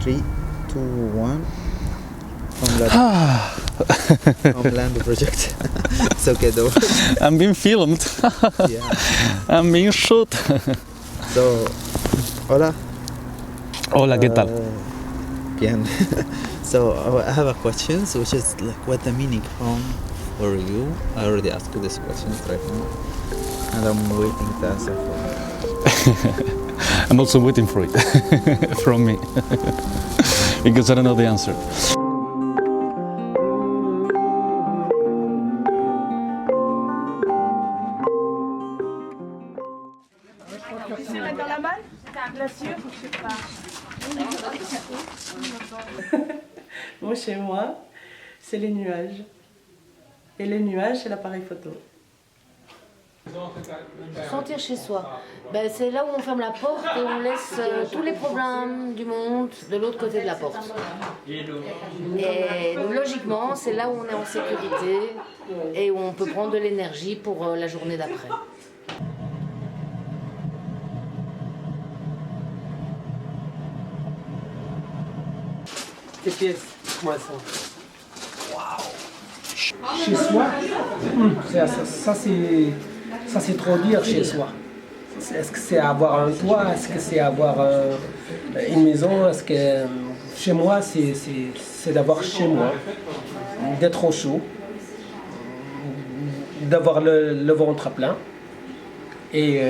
3, 2, 1. Homeland project. It's okay though. I'm being filmed. Yeah. I'm being shot. So, hola. Hola, ¿qué tal? Bien. So I have a question, which is like, what the meaning home for you? I already asked you this question right now, and I'm waiting to answer for you. I'm also waiting for it from me because I don't know the answer. Tu sais mettre dans la malle? Bien sûr. Moi, chez moi, c'est les nuages. Et les nuages, c'est l'appareil photo. Sentir chez soi, c'est là où on ferme la porte et on laisse tous les problèmes du monde de l'autre côté de la porte. Et logiquement, c'est là où on est en sécurité et où on peut prendre de l'énergie pour la journée d'après. Tes pièces, comment elles sont? Waouh! Chez soi, ça c'est trop dire chez soi. Est-ce que c'est avoir un toit? Est-ce que c'est avoir une maison? Est-ce que chez moi c'est d'avoir chez moi, d'être au chaud, d'avoir le ventre plein et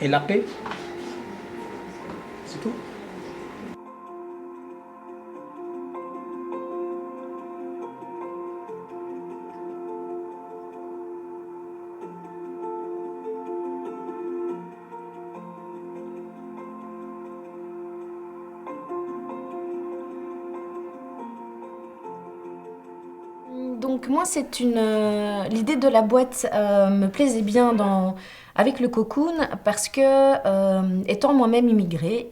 la paix. C'est tout. Donc moi, l'idée de la boîte me plaisait bien avec le cocoon parce que, étant moi-même immigrée,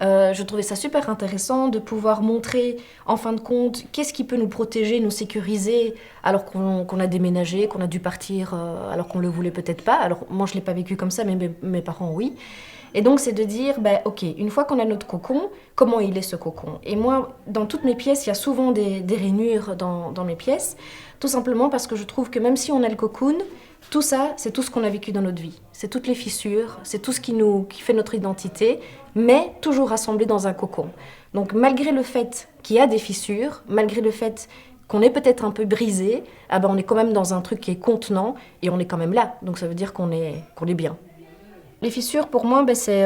je trouvais ça super intéressant de pouvoir montrer, en fin de compte, qu'est-ce qui peut nous protéger, nous sécuriser, alors qu'on a déménagé, qu'on a dû partir, alors qu'on ne le voulait peut-être pas. Alors moi, je ne l'ai pas vécu comme ça, mais mes parents, oui. Et donc, c'est de dire, ok, une fois qu'on a notre cocon, comment il est ce cocon? Et moi, dans toutes mes pièces, il y a souvent des rainures dans mes pièces, tout simplement parce que je trouve que même si on a le cocoon, tout ça, c'est tout ce qu'on a vécu dans notre vie. C'est toutes les fissures, c'est tout ce qui fait notre identité, mais toujours rassemblé dans un cocon. Donc, malgré le fait qu'il y a des fissures, malgré le fait qu'on est peut-être un peu brisé, on est quand même dans un truc qui est contenant et on est quand même là. Donc, ça veut dire qu'on est bien. Les fissures, pour moi, c'est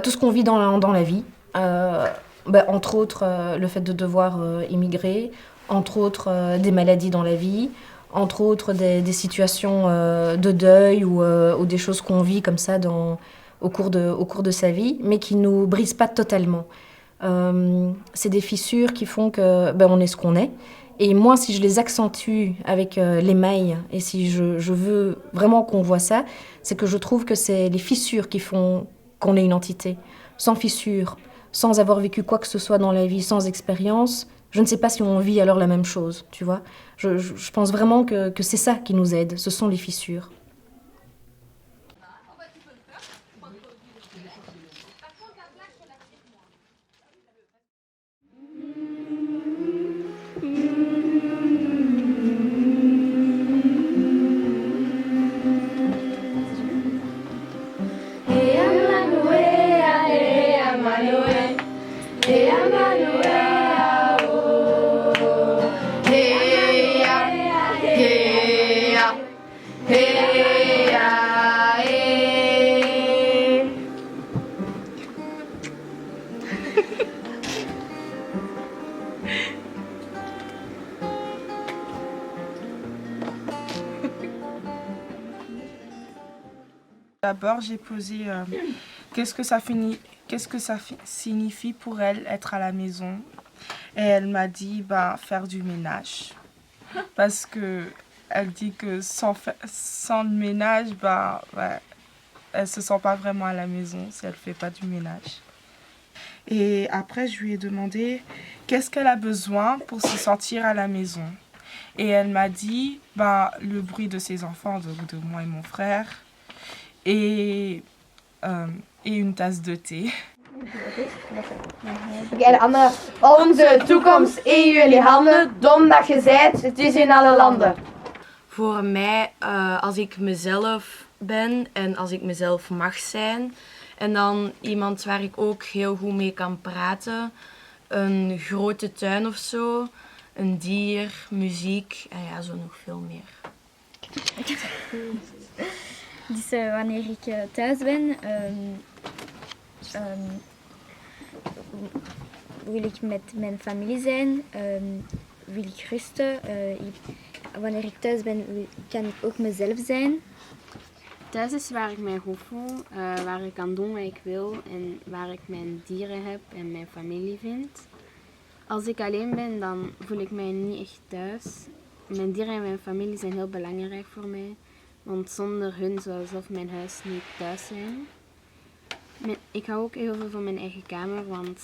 tout ce qu'on vit dans la vie. Entre autres, le fait de devoir immigrer, entre autres, des maladies dans la vie, entre autres, des situations de deuil ou des choses qu'on vit comme ça au cours de sa vie, mais qui ne nous brisent pas totalement. C'est des fissures qui font que on est ce qu'on est. Et moi, si je les accentue avec l'émail, et si je veux vraiment qu'on voit ça, c'est que je trouve que c'est les fissures qui font qu'on est une entité. Sans fissures, sans avoir vécu quoi que ce soit dans la vie, sans expérience, je ne sais pas si on vit alors la même chose, tu vois. Je pense vraiment que c'est ça qui nous aide, ce sont les fissures. D'abord, j'ai posé qu'est-ce que ça signifie pour elle être à la maison. Et elle m'a dit faire du ménage. Parce que elle dit que sans le ménage, elle se sent pas vraiment à la maison si elle fait pas du ménage. Et après, je lui ai demandé qu'est-ce qu'elle a besoin pour se sentir à la maison. Et elle m'a dit le bruit de ses enfants, de moi et mon frère, et une tasse de thé. En de andere. Onze toekomst in jullie handen. Dom dat je zijt, het is in alle landen. Voor mij, als ik mezelf ben en als ik mezelf mag zijn. En dan iemand waar ik ook heel goed mee kan praten. Een grote tuin of zo. Een dier, muziek en ja, zo nog veel meer. Dus wanneer ik thuis ben, wil ik met mijn familie zijn, wil ik rusten. Wanneer ik thuis ben, kan ik ook mezelf zijn. Thuis is waar ik mij goed voel, waar ik kan doen wat ik wil en waar ik mijn dieren heb en mijn familie vind. Als ik alleen ben, dan voel ik mij niet echt thuis. Mijn dieren en mijn familie zijn heel belangrijk voor mij, want zonder hun zou zelf mijn huis niet thuis zijn. Ik hou ook heel veel van mijn eigen kamer, want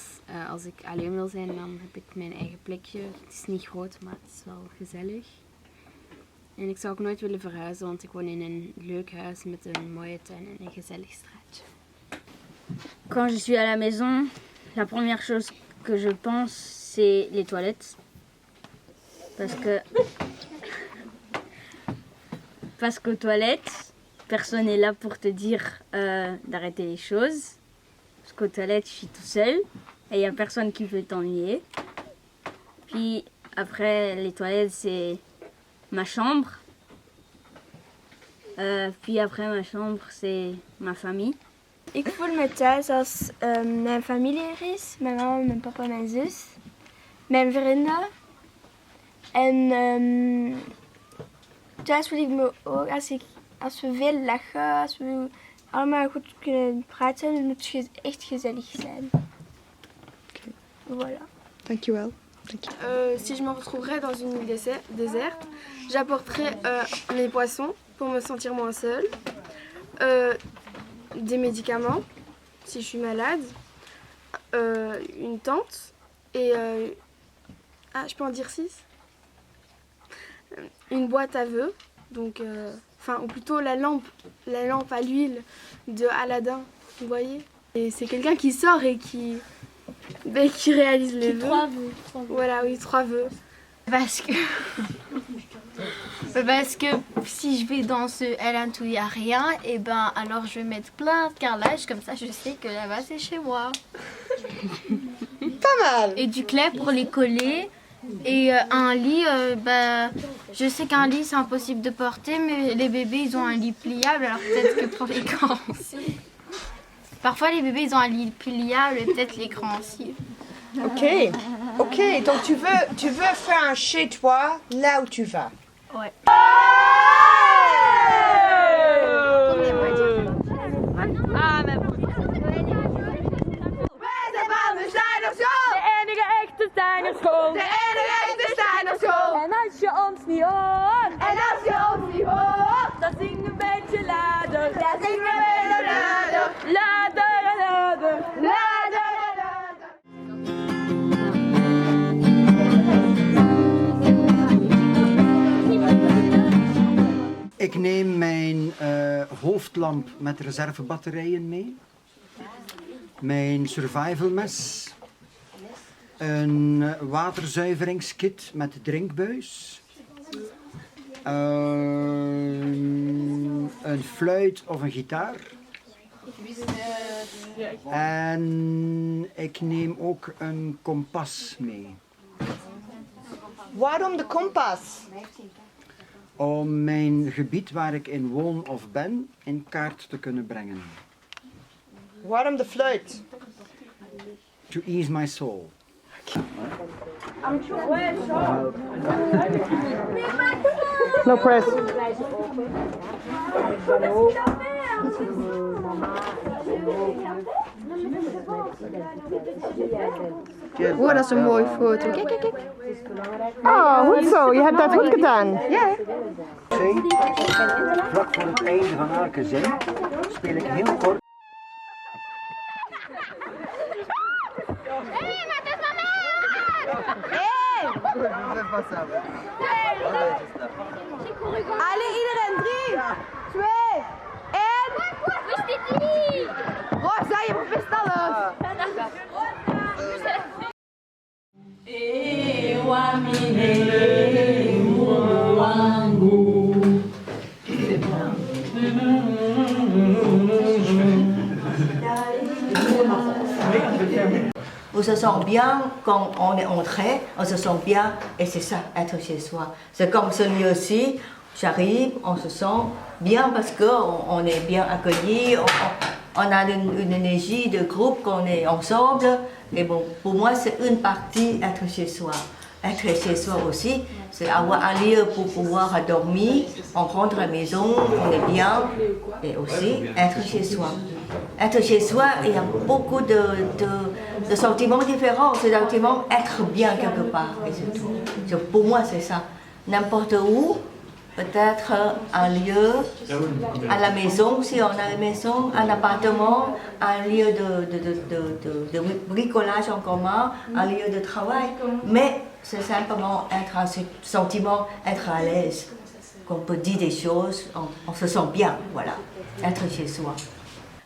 als ik alleen wil zijn, dan heb ik mijn eigen plekje. Het is niet groot, maar het is wel gezellig. En ik zou ook nooit willen verhuizen, want ik woon in een leuk huis met een mooie tuin en een gezellig straatje. Quand je suis à la maison, la première chose que je pense, c'est les toilettes. Parce qu'aux toilettes, personne n'est là pour te dire d'arrêter les choses. Parce qu'aux toilettes, je suis tout seul et il n'y a personne qui peut t'ennuyer. Puis après, les toilettes, c'est ma chambre. Puis après ma chambre, c'est ma famille. Ik voel me thuis als mijn familie er is. Mijn mama, mijn papa, mijn zus. Mijn vrienden. En thuis voel ik me ook als we veel lachen. Als we allemaal goed kunnen praten. Dan moet het echt gezellig zijn. Okay. Voilà. Dankjewel. Si je me retrouverais dans une île déserte, j'apporterais mes poissons pour me sentir moins seule, des médicaments si je suis malade, une tente et je peux en dire 6, une boîte à vœux, donc ou plutôt la lampe à l'huile de Aladdin, vous voyez. Et c'est quelqu'un qui sort et qui réalise les vœux. 3 vœux. Voilà, oui, 3 vœux. Parce que si je vais dans ce Island où il n'y a rien, et ben alors je vais mettre plein de carrelage, comme ça je sais que là-bas c'est chez moi. Pas mal. Et du clay pour les coller. Et un lit, je sais qu'un lit c'est impossible de porter, mais les bébés ils ont un lit pliable, alors peut-être que pour les grands aussi. Parfois les bébés ils ont un lit pliable et peut-être les grands aussi. Ok, donc tu veux faire un chez toi là où tu vas. Ouais. De enige echte Steinerschool. En als je ons niet hoort, dan zing een beetje lader. Dan zing een beetje lader. Lader en lader. Lader en lader. Ik neem mijn hoofdlamp met reservebatterijen mee. Mijn survivalmes. Een waterzuiveringskit met drinkbuis. Een fluit of een gitaar. En ik neem ook een kompas mee. Waarom de kompas? Om mijn gebied waar ik in woon of ben in kaart te kunnen brengen. Waarom de fluit? To ease my soul. No press. Oh, dat is een mooie foto. Kijk, kijk, kijk. Oh, goed zo. Je hebt dat goed gedaan. Ja. Vlak voor het einde van elke zin speel ik heel kort. Allez, iedereen 3, 2, 1. Où est-ce que tu es? Rosa, je moet best alles. on se sent bien quand on est entré, on se sent bien et c'est ça, être chez soi. C'est comme celui-ci, j'arrive, on se sent bien parce qu'on est bien accueilli, on a une énergie de groupe, qu'on est ensemble. Et bon, pour moi, c'est une partie être chez soi. Être chez soi aussi, c'est avoir un lieu pour pouvoir dormir, on rentre à la maison, on est bien, et aussi être chez soi. Être chez soi, il y a beaucoup de sentiments différents. C'est le sentiment être bien quelque part, et c'est tout. Pour moi, c'est ça. N'importe où, peut-être un lieu, à la maison, si on a une maison, un appartement, un lieu de bricolage en commun, un lieu de travail. Mais c'est simplement être un sentiment, être à l'aise, qu'on peut dire des choses, on se sent bien, voilà, être chez soi.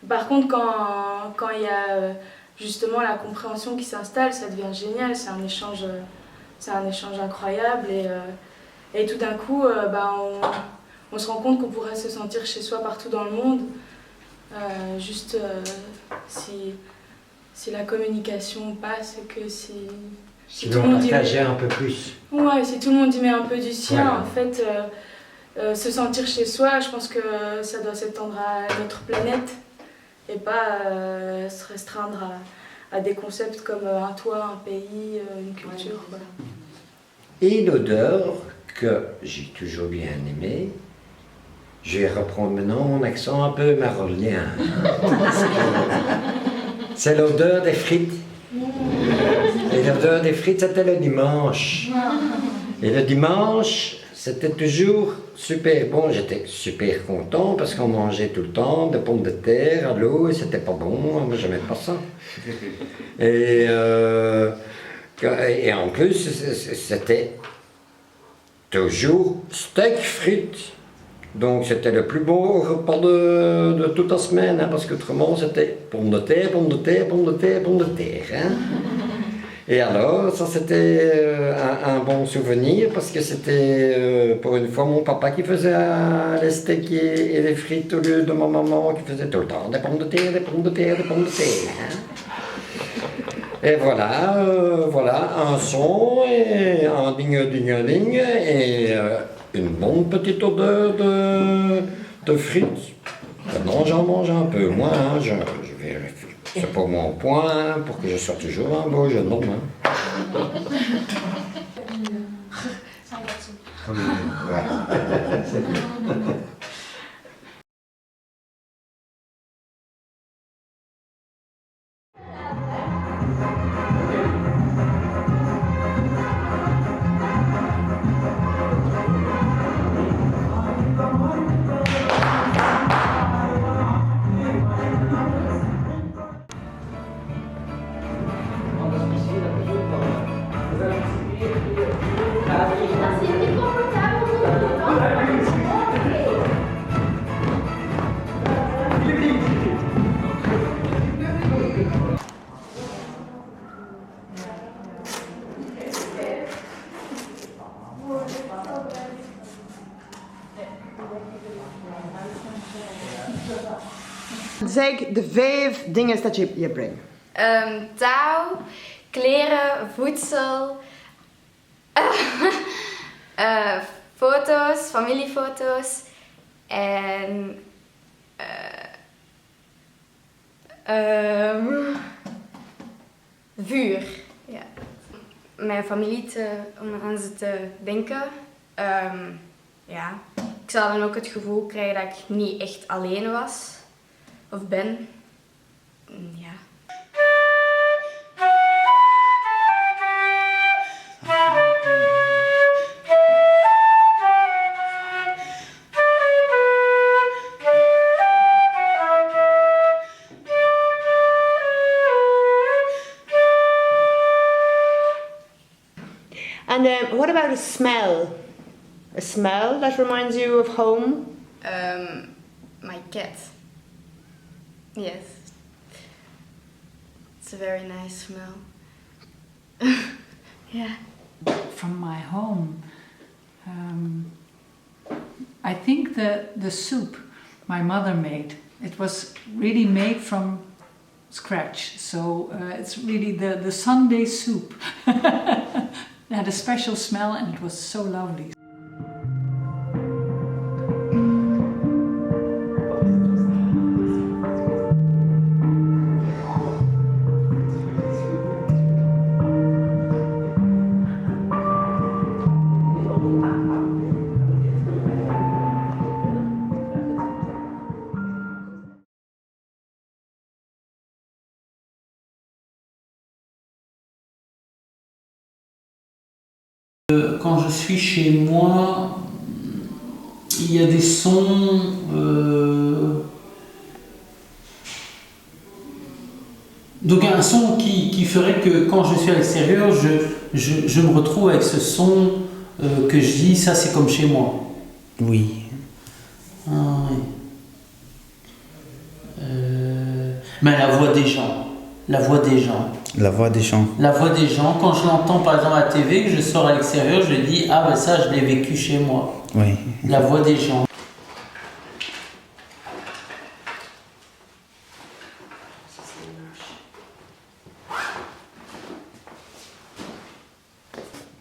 Par contre, quand il y a justement la compréhension qui s'installe, ça devient génial, c'est un échange incroyable et tout d'un coup, on se rend compte qu'on pourrait se sentir chez soi partout dans le monde, si la communication passe et que si tout le monde partageait un peu plus. Ouais, si tout le monde y met un peu du sien, voilà. En fait, se sentir chez soi, je pense que ça doit s'étendre à notre planète et pas se restreindre à des concepts comme un toit, un pays, une culture. Voilà. Et l'odeur que j'ai toujours bien aimée, je vais reprendre maintenant mon accent un peu marolien. C'est l'odeur des frites. Et l'odeur des frites, c'était le dimanche. Et le dimanche, c'était toujours super bon. J'étais super content parce qu'on mangeait tout le temps des pommes de terre à l'eau et c'était pas bon. Moi, j'aimais pas ça. Et en plus, c'était toujours steak frites. Donc c'était le plus beau repas de toute la semaine, hein, parce qu'autrement c'était pommes de terre, pommes de terre, pommes de terre, pommes de terre. Hein. Et alors, ça c'était un bon souvenir, parce que c'était pour une fois mon papa qui faisait les steaks et les frites au lieu de ma maman qui faisait tout le temps des pommes de terre, des pommes de terre, des pommes de terre. Hein. Et voilà, voilà un son et un ding-ding-ding et une bonne petite odeur de frites. Maintenant j'en mange un peu moins, hein, je vérifie. C'est pour mon point, pour que je sois toujours un beau jeune homme. Hein. Voilà. Zeg de 5 dingen dat je brengt. Touw, kleren, voedsel, foto's, familiefoto's en vuur. Ja. Mijn familie om aan ze te denken. Ja. Ik zou dan ook het gevoel krijgen dat ik niet echt alleen was. Of ben. Ja. And what about a smell? A smell that reminds you of home? My cat. Yes. It's a very nice smell. Yeah. From my home, I think the soup my mother made. It was really made from scratch. So it's really the Sunday soup. It had a special smell and it was so lovely. Quand je suis chez moi, il y a des sons donc un son qui ferait que quand je suis à l'extérieur, je me retrouve avec ce son que je dis, ça c'est comme chez moi. Oui. Ah, oui. Mais la voix des gens. La voix des gens. La voix des gens. La voix des gens, quand je l'entends par exemple à la TV, que je sors à l'extérieur, je dis ah ben ça je l'ai vécu chez moi. Oui. La voix des gens.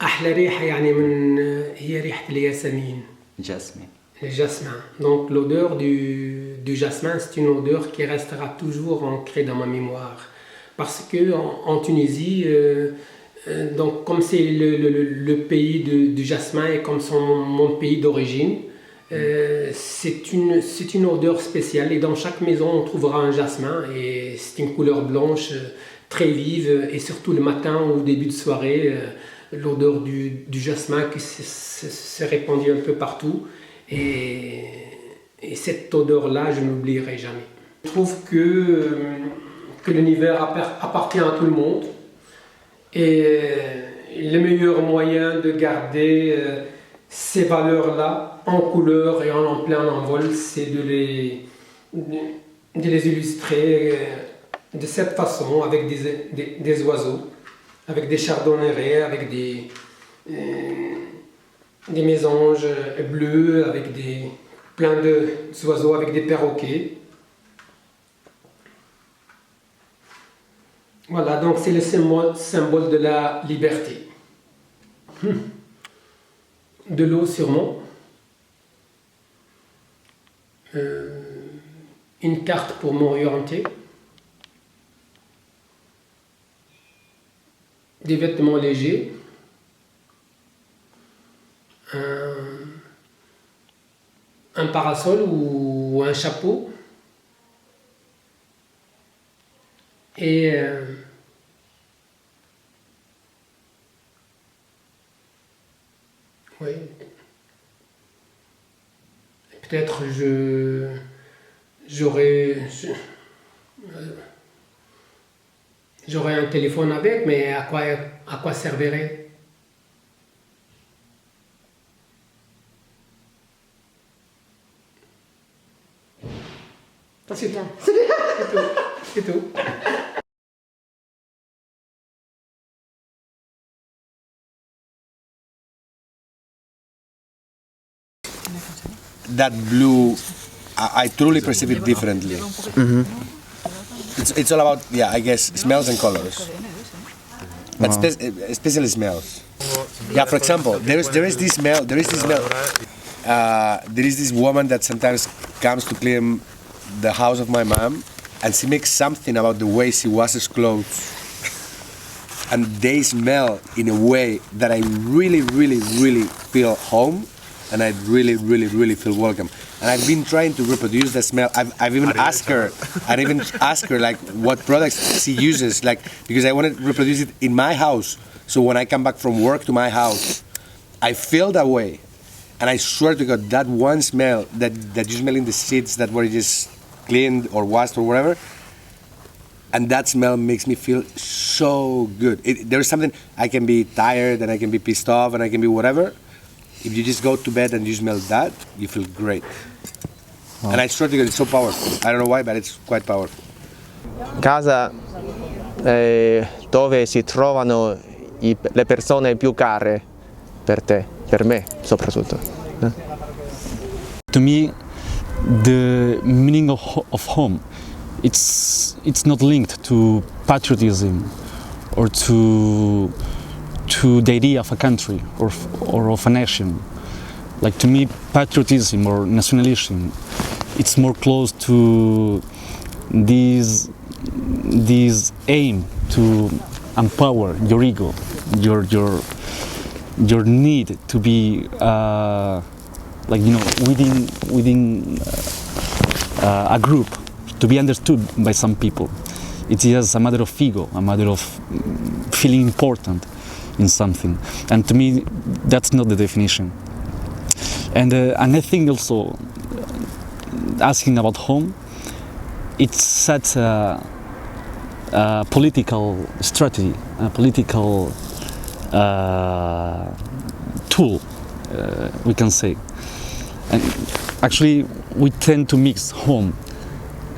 أحلى ريحة يعني هي ريحة الياسمين. Jasmine. Le jasmin. Donc l'odeur du jasmin, c'est une odeur qui restera toujours ancrée dans ma mémoire. Parce que en Tunisie, donc comme c'est le pays du jasmin et comme mon pays d'origine, c'est une odeur spéciale. Et dans chaque maison, on trouvera un jasmin. Et c'est une couleur blanche très vive. Et surtout le matin ou au début de soirée, l'odeur du jasmin qui s'est répandue un peu partout. Et cette odeur-là, je ne l'oublierai jamais. Je trouve que l'univers appartient à tout le monde. Et le meilleur moyen de garder ces valeurs-là en couleur et en plein envol, c'est de les illustrer de cette façon, avec des oiseaux, avec des chardonnerets, avec des mésanges bleus, avec plein d'oiseaux, avec des perroquets. Voilà, donc c'est le symbole de la liberté. De l'eau sûrement. Une carte pour m'orienter. Des vêtements légers. Un parasol ou un chapeau. Et oui, peut-être j'aurais un téléphone avec, mais à quoi servirait? C'est bien. C'est tout. That blue, I truly perceive it differently. Mm-hmm. It's all about, yeah, I guess, smells and colors. But Wow. especially smells. Yeah, for example, there is this smell. There is this woman that sometimes comes to clean the house of my mom, and she makes something about the way she washes clothes. And they smell in a way that I really, really, really feel home, and I really, really, really feel welcome. And I've been trying to reproduce the smell. I've even asked her. Like what products she uses, like because I want to reproduce it in my house. So when I come back from work to my house, I feel that way. And I swear to God, that one smell that you smell in the seats that were just cleaned or washed or whatever, and that smell makes me feel so good. There's something, I can be tired and I can be pissed off and I can be whatever. If you just go to bed and you smell that, you feel great. Wow. And I swear to God, it's so powerful. I don't know why, but it's quite powerful. Casa dove si trovano le persone più care per te, per me soprattutto. To me, the meaning of home it's not linked to patriotism or to the idea of a country or of a nation. Like, to me, patriotism or nationalism, it's more close to this aim to empower your ego, your need to be like, you know, within a group, to be understood by some people. It is a matter of ego, a matter of feeling important in something, and to me that's not the definition. And I think also, asking about home, it's such a political strategy, a political tool, we can say. And actually we tend to mix home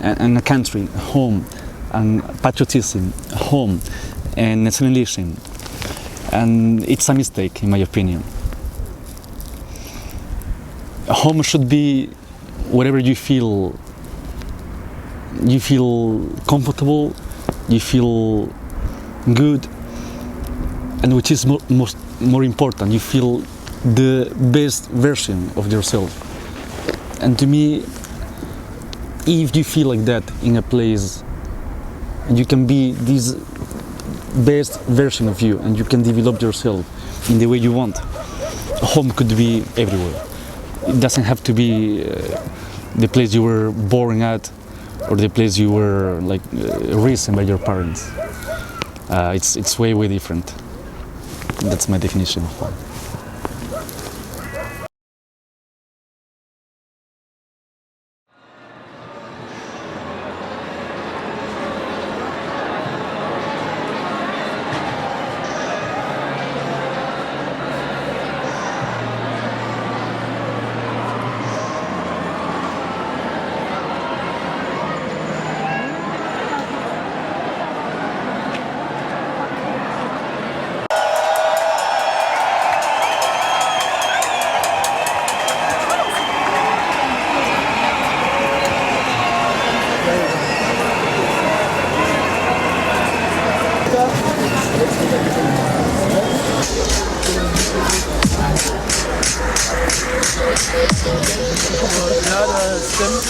and a country, home and patriotism, home and nationalism, and it's a mistake in my opinion. Home should be wherever you feel comfortable, you feel good, and which is more important, you feel the best version of yourself. And to me, if you feel like that in a place, you can be this best version of you, and you can develop yourself in the way you want. Home could be everywhere. It doesn't have to be the place you were born at, or the place you were like raised by your parents. It's way different. That's my definition of home. Ja, das stimmt.